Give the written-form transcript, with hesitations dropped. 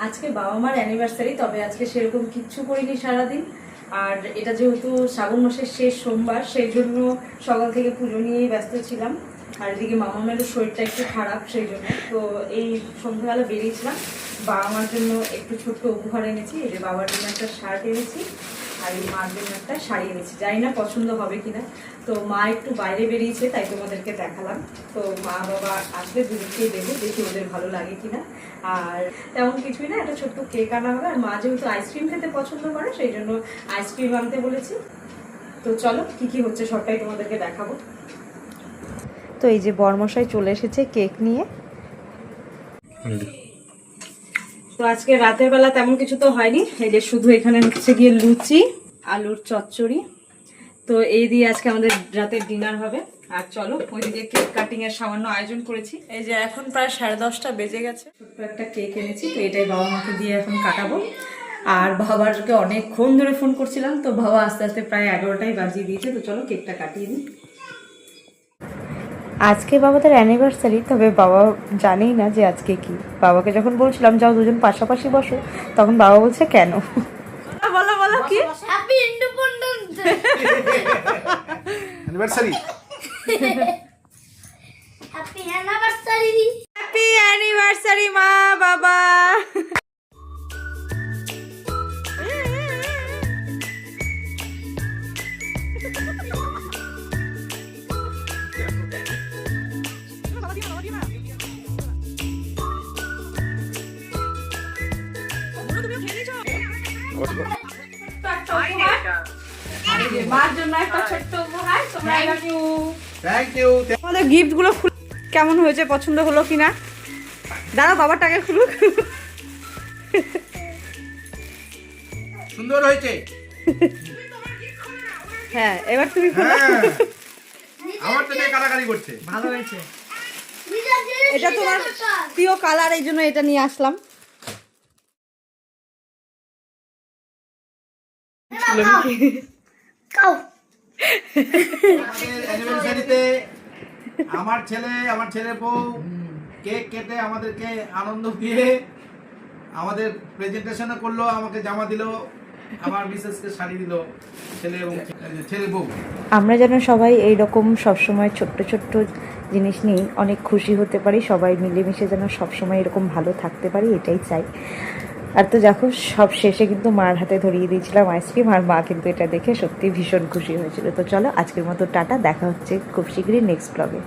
আজকে বাবা মার অ্যানিভার্সারি, তবে আজকে সেরকম কিচ্ছু করিনি সারাদিন। আর এটা যেহেতু শ্রাবণ মাসের শেষ সোমবার, সেই জন্য সকাল থেকে পুজো নিয়েই ব্যস্ত ছিলাম। আর এদিকে মামামেরও শরীরটা একটু খারাপ, সেই জন্য তো এই সন্ধ্যাবেলা বেরিয়েছিলাম। বাবা মার জন্য একটু ছোট্ট উপহার এনেছি, এই যে বাবার জন্য একটা শার্ট এনেছি আর এই মার জন্য একটা শাড়ি এনেছি। জানি না পছন্দ হবে কিনা, তো মা একটু বাইরে বেরিয়েছে তাই তোমাদেরকে দেখালাম। তো মা বাবা আসলে দুদিকেই দেবো, দেখি ওদের ভালো লাগে কিনা। আর তেমন কিছুই না, একটা ছোট্ট কেক আনা হবে। আর মা যেহেতু আইসক্রিম খেতে পছন্দ করে, সেই জন্য আইসক্রিম আনতে বলেছি। তো চলো কি কি হচ্ছে সবটাই তোমাদেরকে দেখাবো। তো এই যে বরমশাই চলে এসেছে কেক নিয়ে। তো আজকে রাতের বেলা তেমন কিছু তো হয়নি, এই যে শুধু এখানে হচ্ছে গিয়ে লুচি, আলুর চচ্চড়ি। তো এই দিয়ে আজকে আমাদের রাতের ডিনার হবে। আর চলো ওইদিকে কেক কাটিং এর সামান্য আয়োজন করেছি। এই যে এখন প্রায় 10:30 বেজে গেছে। ছোট্ট একটা কেক এনেছি, তো এটাই বাবা মাকে দিয়ে এখন কাটাবো। আর বাবাকে অনেকক্ষণ ধরে ফোন করছিলাম, তো বাবা আস্তে আস্তে প্রায় 11টাই বাজিয়ে দিয়েছে। তো চলো কেকটা কাটিয়ে নিই। আজকে বাবাদের অ্যানিভার্সারি, তবে বাবা জানেই না যে আজকে কি। বাবাকে যখন বলছিলাম যাও দুজন পাশাপাশি বসো, তখন বাবা বলছে কেন। বলো বলো কি happy independence day anniversary happy anniversary happy anniversary মা বাবা। মার জন্য একটা ছোট্ট উপহার। Thank you. আমাদের গিফট গুলো কেমন হয়েছে, পছন্দ হলো কিনা? দাঁড়া বাবার টাকা খুলুক। সুন্দর হয়েছে। হ্যাঁ এবার তুমি খুলো। আমার তো মেয়ে কালাকালি করছে। ভালো হয়েছে। এটা তোমার প্রিয় কালার, এই জন্য এটা নিয়ে আসলাম। খাও আমাদের অ্যানিভার্সারিতে আমার ছেলে বউ কেক কেটে আমাদেরকে আনন্দ দিয়ে আমাদের প্রেজেন্টেশনও করলো, আমাকে জামা দিল, আমার মিসেসকে শাড়ি দিল, ছেলে বউ। আমরা যেন সবাই এইরকম সবসময় ছোট্ট ছোট্ট জিনিস নিয়ে অনেক খুশি হতে পারি, সবাই মিলেমিশে যেন সবসময় এরকম ভালো থাকতে পারি, এটাই চাই। আর তো দেখো সব শেষে কিন্তু মার হাতে ধরিয়ে দিয়েছিলাম আইসক্রিম, আর মা কিন্তু এটা দেখে সত্যি ভীষণ খুশি হয়েছিল। তো চলো আজকের মতো টাটা, দেখা হচ্ছে খুব শীঘ্রই নেক্সট ব্লগে।